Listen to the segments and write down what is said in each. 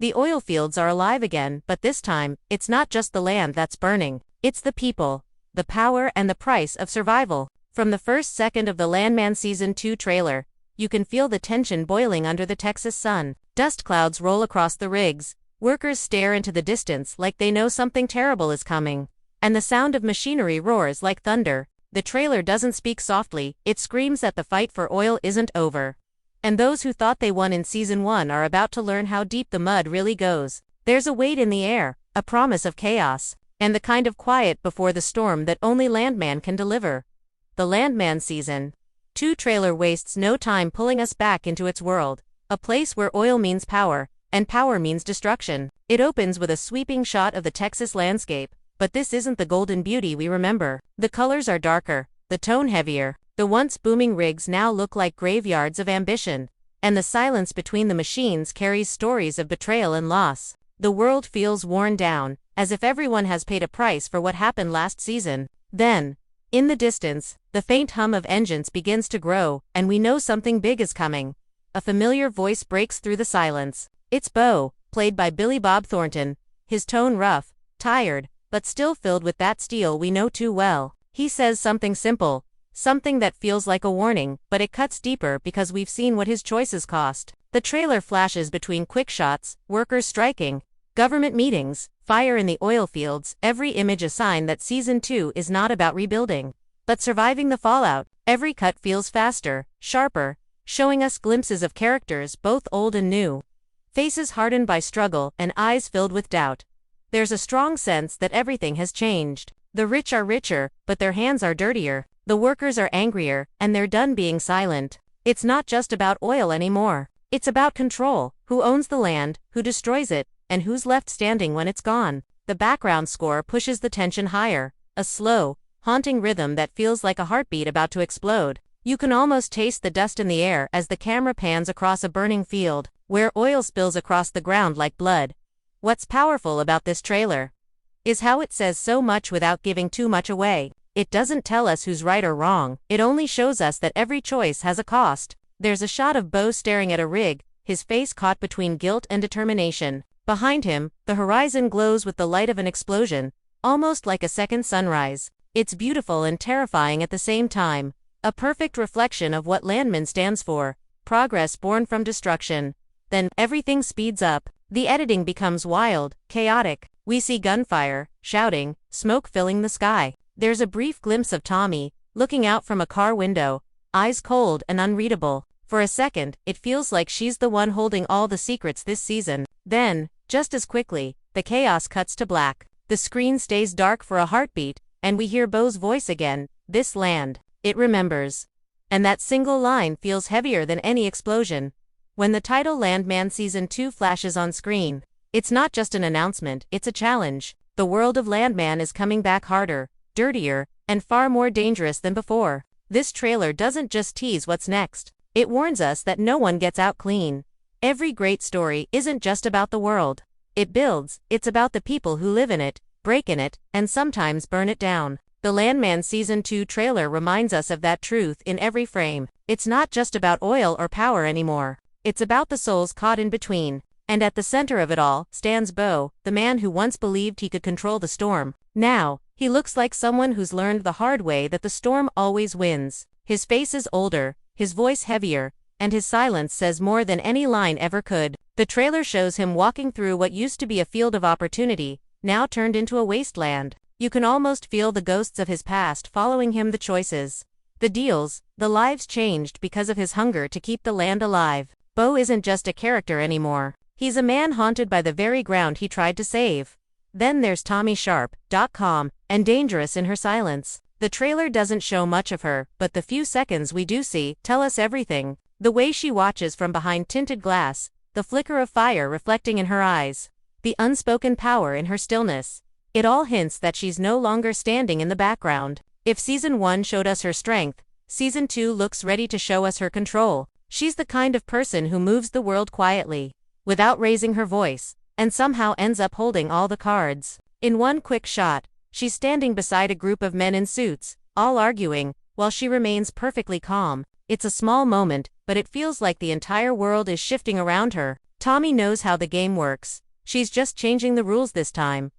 The oil fields are alive again, but this time, it's not just the land that's burning. It's the people, the power and the price of survival. From the first second of the Landman Season 2 trailer, you can feel the tension boiling under the Texas sun. Dust clouds roll across the rigs, workers stare into the distance like they know something terrible is coming. And the sound of machinery roars like thunder. The trailer doesn't speak softly, it screams that the fight for oil isn't over. And those who thought they won in Season 1 are about to learn how deep the mud really goes. There's a weight in the air, a promise of chaos, and the kind of quiet before the storm that only Landman can deliver. The Landman Season 2 trailer wastes no time pulling us back into its world, a place where oil means power, and power means destruction. It opens with a sweeping shot of the Texas landscape, but this isn't the golden beauty we remember. The colors are darker, the tone heavier. The once booming rigs now look like graveyards of ambition, and the silence between the machines carries stories of betrayal and loss. The world feels worn down, as if everyone has paid a price for what happened last season. Then, in the distance, the faint hum of engines begins to grow, and we know something big is coming. A familiar voice breaks through the silence. It's Beau, played by Billy Bob Thornton, his tone rough, tired, but still filled with that steel we know too well. He says something simple, something that feels like a warning, but it cuts deeper because we've seen what his choices cost. The trailer flashes between quick shots, workers striking, government meetings, fire in the oil fields, every image a sign that Season 2 is not about rebuilding, but surviving the fallout. Every cut feels faster, sharper, showing us glimpses of characters both old and new. Faces hardened by struggle and eyes filled with doubt. There's a strong sense that everything has changed. The rich are richer, but their hands are dirtier. The workers are angrier, and they're done being silent. It's not just about oil anymore. It's about control, who owns the land, who destroys it, and who's left standing when it's gone. The background score pushes the tension higher, a slow, haunting rhythm that feels like a heartbeat about to explode. You can almost taste the dust in the air as the camera pans across a burning field, where oil spills across the ground like blood. What's powerful about this trailer is how it says so much without giving too much away. It doesn't tell us who's right or wrong, it only shows us that every choice has a cost. There's a shot of Beau staring at a rig, his face caught between guilt and determination. Behind him, the horizon glows with the light of an explosion, almost like a second sunrise. It's beautiful and terrifying at the same time, a perfect reflection of what Landman stands for, progress born from destruction. Then, everything speeds up. The editing becomes wild, chaotic. We see gunfire, shouting, smoke filling the sky. There's a brief glimpse of Tommy, looking out from a car window, eyes cold and unreadable. For a second, it feels like she's the one holding all the secrets this season. Then, just as quickly, the chaos cuts to black. The screen stays dark for a heartbeat, and we hear Beau's voice again. This land, it remembers. And that single line feels heavier than any explosion. When the title Landman Season 2 flashes on screen, it's not just an announcement, it's a challenge. The world of Landman is coming back harder, dirtier, and far more dangerous than before. This trailer doesn't just tease what's next. It warns us that no one gets out clean. Every great story isn't just about the world it builds, it's about the people who live in it, break in it, and sometimes burn it down. The Landman Season 2 trailer reminds us of that truth in every frame. It's not just about oil or power anymore. It's about the souls caught in between. And at the center of it all stands Beau, the man who once believed he could control the storm. Now, he looks like someone who's learned the hard way that the storm always wins. His face is older, his voice heavier, and his silence says more than any line ever could. The trailer shows him walking through what used to be a field of opportunity, now turned into a wasteland. You can almost feel the ghosts of his past following him, the choices, the deals, the lives changed because of his hunger to keep the land alive. Beau isn't just a character anymore. He's a man haunted by the very ground he tried to save. Then there's Tommy Sharp, calm and dangerous in her silence. The trailer doesn't show much of her, but the few seconds we do see tell us everything. The way she watches from behind tinted glass, the flicker of fire reflecting in her eyes, the unspoken power in her stillness. It all hints that she's no longer standing in the background. If Season 1 showed us her strength, Season 2 looks ready to show us her control. She's the kind of person who moves the world quietly, without raising her voice, and somehow ends up holding all the cards. In one quick shot, she's standing beside a group of men in suits, all arguing, while she remains perfectly calm. It's a small moment, but it feels like the entire world is shifting around her. Tommy knows how the game works. She's just changing the rules this time.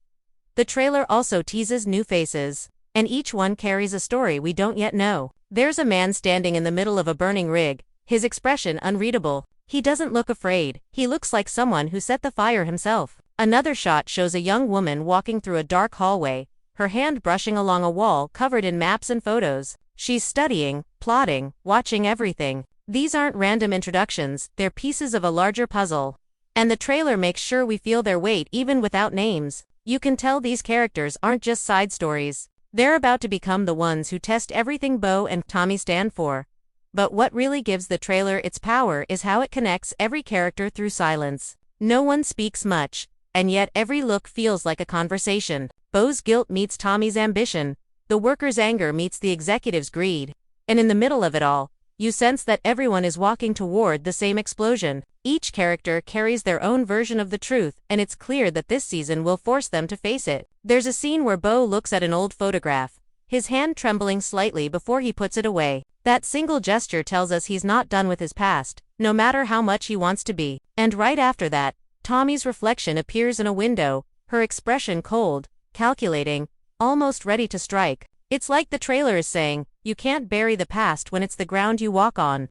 The trailer also teases new faces, and each one carries a story we don't yet know. There's a man standing in the middle of a burning rig, his expression unreadable. He doesn't look afraid, he looks like someone who set the fire himself. Another shot shows a young woman walking through a dark hallway, her hand brushing along a wall covered in maps and photos. She's studying, plotting, watching everything. These aren't random introductions, they're pieces of a larger puzzle. And the trailer makes sure we feel their weight even without names. You can tell these characters aren't just side stories. They're about to become the ones who test everything Beau and Tommy stand for. But what really gives the trailer its power is how it connects every character through silence. No one speaks much, and yet every look feels like a conversation. Beau's guilt meets Tommy's ambition, the workers' anger meets the executive's greed. And in the middle of it all, you sense that everyone is walking toward the same explosion. Each character carries their own version of the truth, and it's clear that this season will force them to face it. There's a scene where Beau looks at an old photograph, his hand trembling slightly before he puts it away. That single gesture tells us he's not done with his past, no matter how much he wants to be. And right after that, Tommy's reflection appears in a window, her expression cold, calculating, almost ready to strike. It's like the trailer is saying, you can't bury the past when it's the ground you walk on.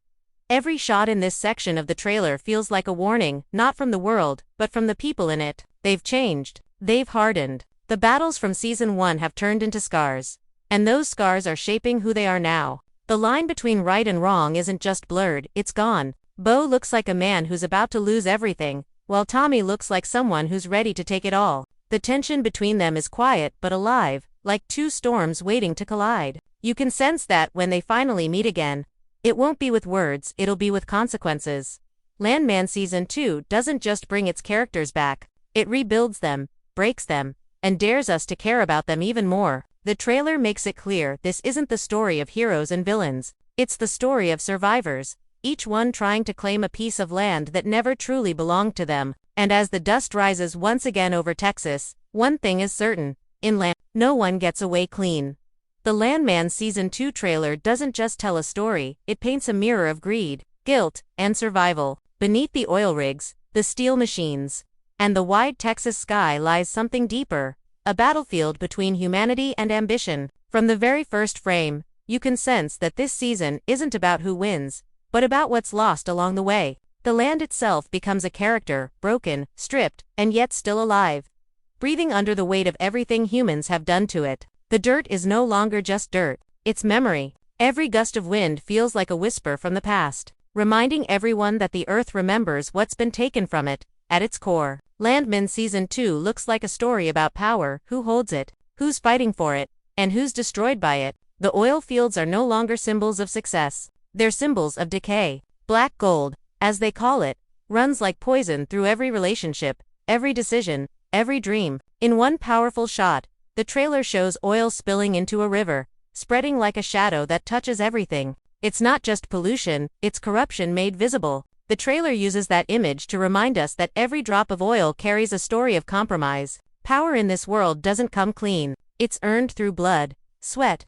Every shot in this section of the trailer feels like a warning, not from the world, but from the people in it. They've changed. They've hardened. The battles from Season 1 have turned into scars. And those scars are shaping who they are now. The line between right and wrong isn't just blurred, it's gone. Beau looks like a man who's about to lose everything, while Tommy looks like someone who's ready to take it all. The tension between them is quiet but alive, like two storms waiting to collide. You can sense that when they finally meet again, it won't be with words, it'll be with consequences. Landman Season 2 doesn't just bring its characters back, it rebuilds them, breaks them, and dares us to care about them even more. The trailer makes it clear this isn't the story of heroes and villains, it's the story of survivors, each one trying to claim a piece of land that never truly belonged to them. And as the dust rises once again over Texas, one thing is certain, in Land, no one gets away clean. The Landman Season 2 trailer doesn't just tell a story, it paints a mirror of greed, guilt, and survival. Beneath the oil rigs, the steel machines, and the wide Texas sky lies something deeper, a battlefield between humanity and ambition. From the very first frame, you can sense that this season isn't about who wins, but about what's lost along the way. The land itself becomes a character, broken, stripped, and yet still alive, breathing under the weight of everything humans have done to it. The dirt is no longer just dirt, it's memory. Every gust of wind feels like a whisper from the past, reminding everyone that the earth remembers what's been taken from it. At its core, Landman Season 2 looks like a story about power, who holds it, who's fighting for it, and who's destroyed by it. The oil fields are no longer symbols of success, they're symbols of decay. Black gold, as they call it, runs like poison through every relationship, every decision, every dream. In one powerful shot, the trailer shows oil spilling into a river, spreading like a shadow that touches everything. It's not just pollution, it's corruption made visible. The trailer uses that image to remind us that every drop of oil carries a story of compromise. Power in this world doesn't come clean, it's earned through blood, sweat,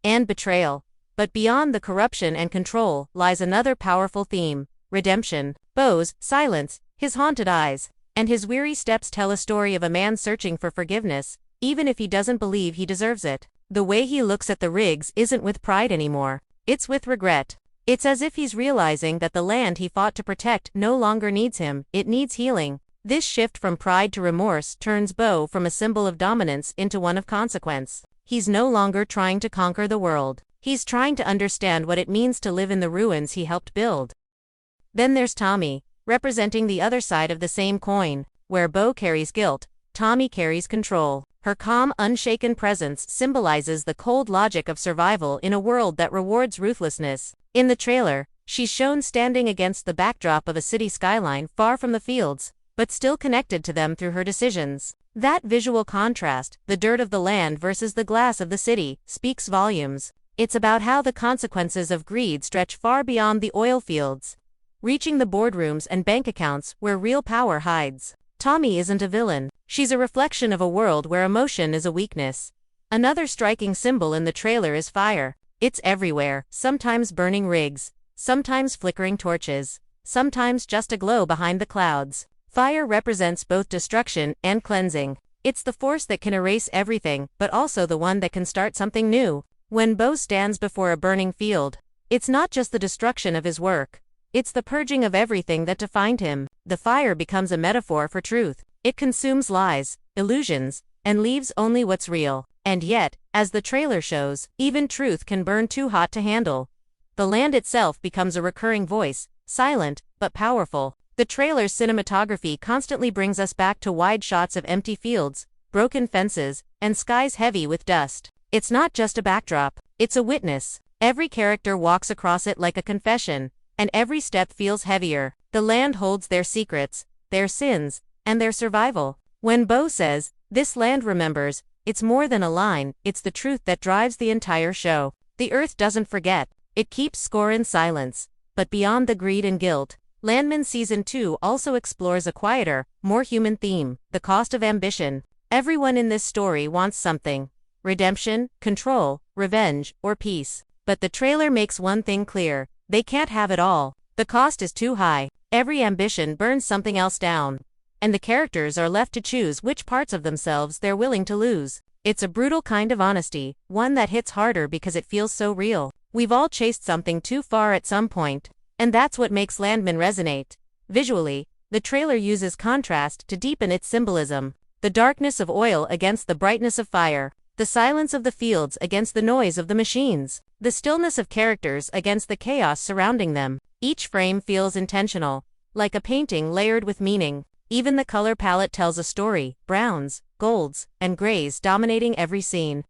and betrayal. But beyond the corruption and control lies another powerful theme: redemption. Beau's silence, his haunted eyes, and his weary steps tell a story of a man searching for forgiveness, even if he doesn't believe he deserves it. The way he looks at the rigs isn't with pride anymore, it's with regret. It's as if he's realizing that the land he fought to protect no longer needs him, it needs healing. This shift from pride to remorse turns Beau from a symbol of dominance into one of consequence. He's no longer trying to conquer the world, he's trying to understand what it means to live in the ruins he helped build. Then there's Tommy, representing the other side of the same coin. Where Beau carries guilt, Tommy carries control. Her calm, unshaken presence symbolizes the cold logic of survival in a world that rewards ruthlessness. In the trailer, she's shown standing against the backdrop of a city skyline far from the fields, but still connected to them through her decisions. That visual contrast, the dirt of the land versus the glass of the city, speaks volumes. It's about how the consequences of greed stretch far beyond the oil fields, reaching the boardrooms and bank accounts where real power hides. Tommy isn't a villain, she's a reflection of a world where emotion is a weakness. Another striking symbol in the trailer is fire. It's everywhere, sometimes burning rigs, sometimes flickering torches, sometimes just a glow behind the clouds. Fire represents both destruction and cleansing. It's the force that can erase everything, but also the one that can start something new. When Beau stands before a burning field, it's not just the destruction of his work. It's the purging of everything that defined him. The fire becomes a metaphor for truth. It consumes lies, illusions, and leaves only what's real. And yet, as the trailer shows, even truth can burn too hot to handle. The land itself becomes a recurring voice, silent, but powerful. The trailer's cinematography constantly brings us back to wide shots of empty fields, broken fences, and skies heavy with dust. It's not just a backdrop, it's a witness. Every character walks across it like a confession, and every step feels heavier. The land holds their secrets, their sins, and their survival. When Beau says, "This land remembers," it's more than a line, it's the truth that drives the entire show. The earth doesn't forget, it keeps score in silence. But beyond the greed and guilt, Landman Season 2 also explores a quieter, more human theme: the cost of ambition. Everyone in this story wants something: redemption, control, revenge, or peace. But the trailer makes one thing clear: they can't have it all. The cost is too high. Every ambition burns something else down. And the characters are left to choose which parts of themselves they're willing to lose. It's a brutal kind of honesty, one that hits harder because it feels so real. We've all chased something too far at some point. And that's what makes Landman resonate. Visually, the trailer uses contrast to deepen its symbolism. The darkness of oil against the brightness of fire. The silence of the fields against the noise of the machines. The stillness of characters against the chaos surrounding them. Each frame feels intentional, like a painting layered with meaning. Even the color palette tells a story: browns, golds, and grays dominating every scene.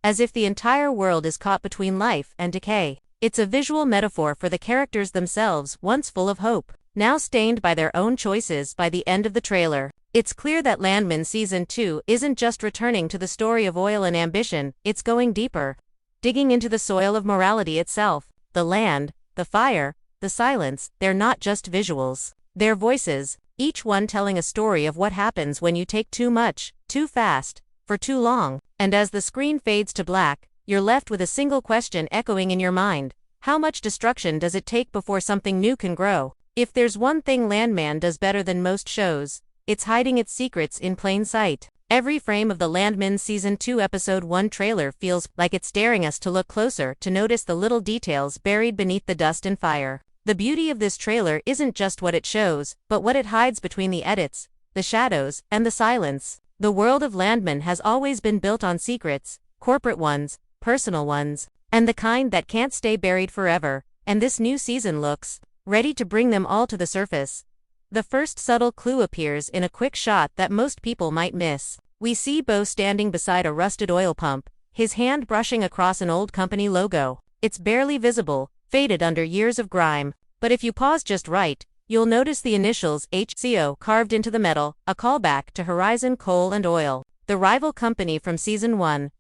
As if the entire world is caught between life and decay. It's a visual metaphor for the characters themselves, once full of hope, now stained by their own choices by the end of the trailer. It's clear that Landman Season 2 isn't just returning to the story of oil and ambition, it's going deeper. Digging into the soil of morality itself. The land, the fire, the silence, they're not just visuals. They're voices, each one telling a story of what happens when you take too much, too fast, for too long. And as the screen fades to black, you're left with a single question echoing in your mind: how much destruction does it take before something new can grow? If there's one thing Landman does better than most shows, it's hiding its secrets in plain sight. Every frame of the Landman Season 2 Episode 1 trailer feels like it's daring us to look closer, to notice the little details buried beneath the dust and fire. The beauty of this trailer isn't just what it shows, but what it hides between the edits, the shadows, and the silence. The world of Landman has always been built on secrets, corporate ones, personal ones, and the kind that can't stay buried forever, and this new season looks ready to bring them all to the surface. The first subtle clue appears in a quick shot that most people might miss. We see Beau standing beside a rusted oil pump, his hand brushing across an old company logo. It's barely visible, faded under years of grime, but if you pause just right, you'll notice the initials HCO carved into the metal, a callback to Horizon Coal and Oil, the rival company from Season 1.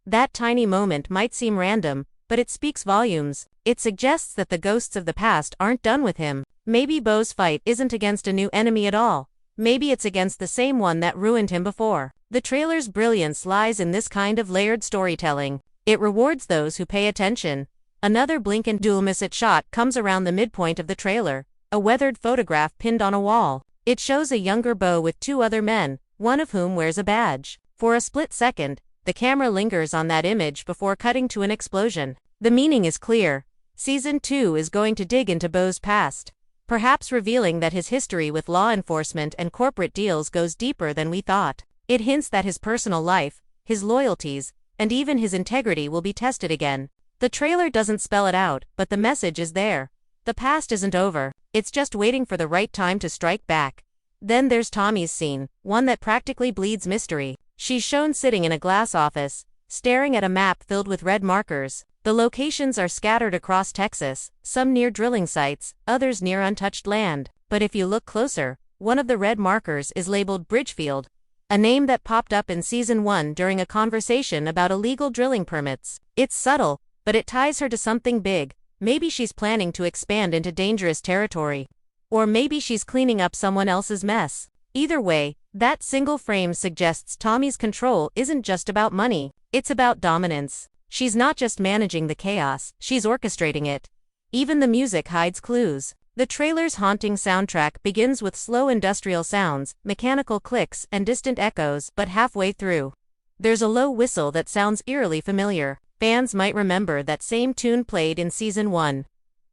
That tiny moment might seem random, but it speaks volumes. It suggests that the ghosts of the past aren't done with him. Maybe Beau's fight isn't against a new enemy at all. Maybe it's against the same one that ruined him before. The trailer's brilliance lies in this kind of layered storytelling. It rewards those who pay attention. Another blink and you'll miss it shot comes around the midpoint of the trailer, a weathered photograph pinned on a wall. It shows a younger Beau with two other men, one of whom wears a badge. For a split second, the camera lingers on that image before cutting to an explosion. The meaning is clear. Season 2 is going to dig into Beau's past, perhaps revealing that his history with law enforcement and corporate deals goes deeper than we thought. It hints that his personal life, his loyalties, and even his integrity will be tested again. The trailer doesn't spell it out, but the message is there. The past isn't over, it's just waiting for the right time to strike back. Then there's Tommy's scene, one that practically bleeds mystery. She's shown sitting in a glass office, staring at a map filled with red markers. The locations are scattered across Texas, some near drilling sites, others near untouched land. But if you look closer, one of the red markers is labeled Bridgefield, a name that popped up in Season 1 during a conversation about illegal drilling permits. It's subtle, but it ties her to something big. Maybe she's planning to expand into dangerous territory. Or maybe she's cleaning up someone else's mess. Either way, that single frame suggests Tommy's control isn't just about money, it's about dominance. She's not just managing the chaos, she's orchestrating it. Even the music hides clues. The trailer's haunting soundtrack begins with slow industrial sounds, mechanical clicks, and distant echoes, but halfway through, there's a low whistle that sounds eerily familiar. Fans might remember that same tune played in Season 1.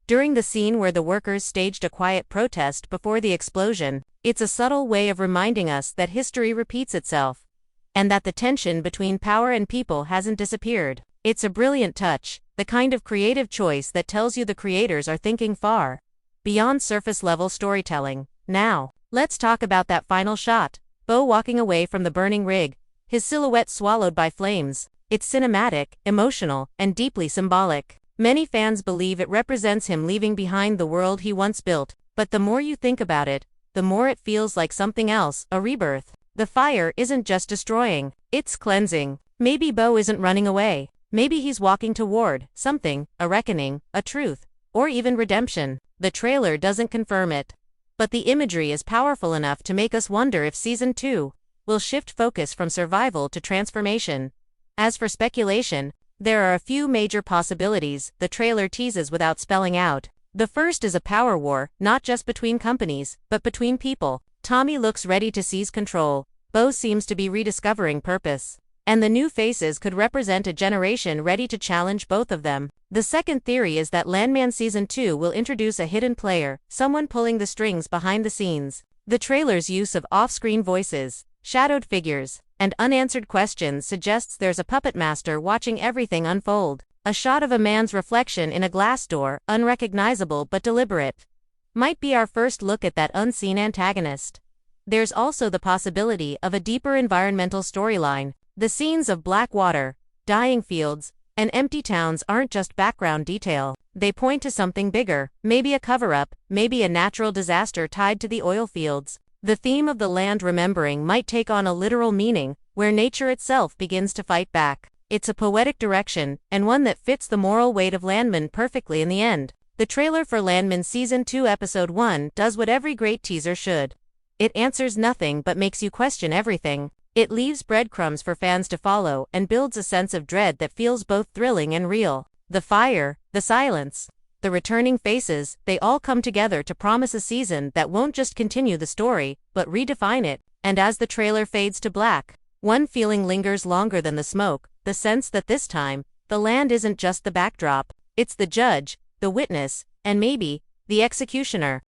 During the scene where the workers staged a quiet protest before the explosion, it's a subtle way of reminding us that history repeats itself, and that the tension between power and people hasn't disappeared. It's a brilliant touch, the kind of creative choice that tells you the creators are thinking far beyond surface-level storytelling. Now, let's talk about that final shot. Beau walking away from the burning rig, his silhouette swallowed by flames. It's cinematic, emotional, and deeply symbolic. Many fans believe it represents him leaving behind the world he once built, but the more you think about it, the more it feels like something else, a rebirth. The fire isn't just destroying, it's cleansing. Maybe Beau isn't running away. Maybe he's walking toward something, a reckoning, a truth, or even redemption. The trailer doesn't confirm it, but the imagery is powerful enough to make us wonder if Season 2 will shift focus from survival to transformation. As for speculation, there are a few major possibilities the trailer teases without spelling out. The first is a power war, not just between companies, but between people. Tommy looks ready to seize control, Beau seems to be rediscovering purpose, and the new faces could represent a generation ready to challenge both of them. The second theory is that Landman Season 2 will introduce a hidden player, someone pulling the strings behind the scenes. The trailer's use of off-screen voices, shadowed figures, and unanswered questions suggests there's a puppet master watching everything unfold. A shot of a man's reflection in a glass door, unrecognizable but deliberate, might be our first look at that unseen antagonist. There's also the possibility of a deeper environmental storyline. The scenes of black water, dying fields, and empty towns aren't just background detail. They point to something bigger, maybe a cover-up, maybe a natural disaster tied to the oil fields. The theme of the land remembering might take on a literal meaning, where nature itself begins to fight back. It's a poetic direction, and one that fits the moral weight of Landman perfectly in the end. The trailer for Landman Season 2 Episode 1 does what every great teaser should. It answers nothing but makes you question everything. It leaves breadcrumbs for fans to follow and builds a sense of dread that feels both thrilling and real. The fire, the silence, the returning faces, they all come together to promise a season that won't just continue the story, but redefine it. And as the trailer fades to black, one feeling lingers longer than the smoke, the sense that this time, the land isn't just the backdrop, it's the judge, the witness, and maybe, the executioner.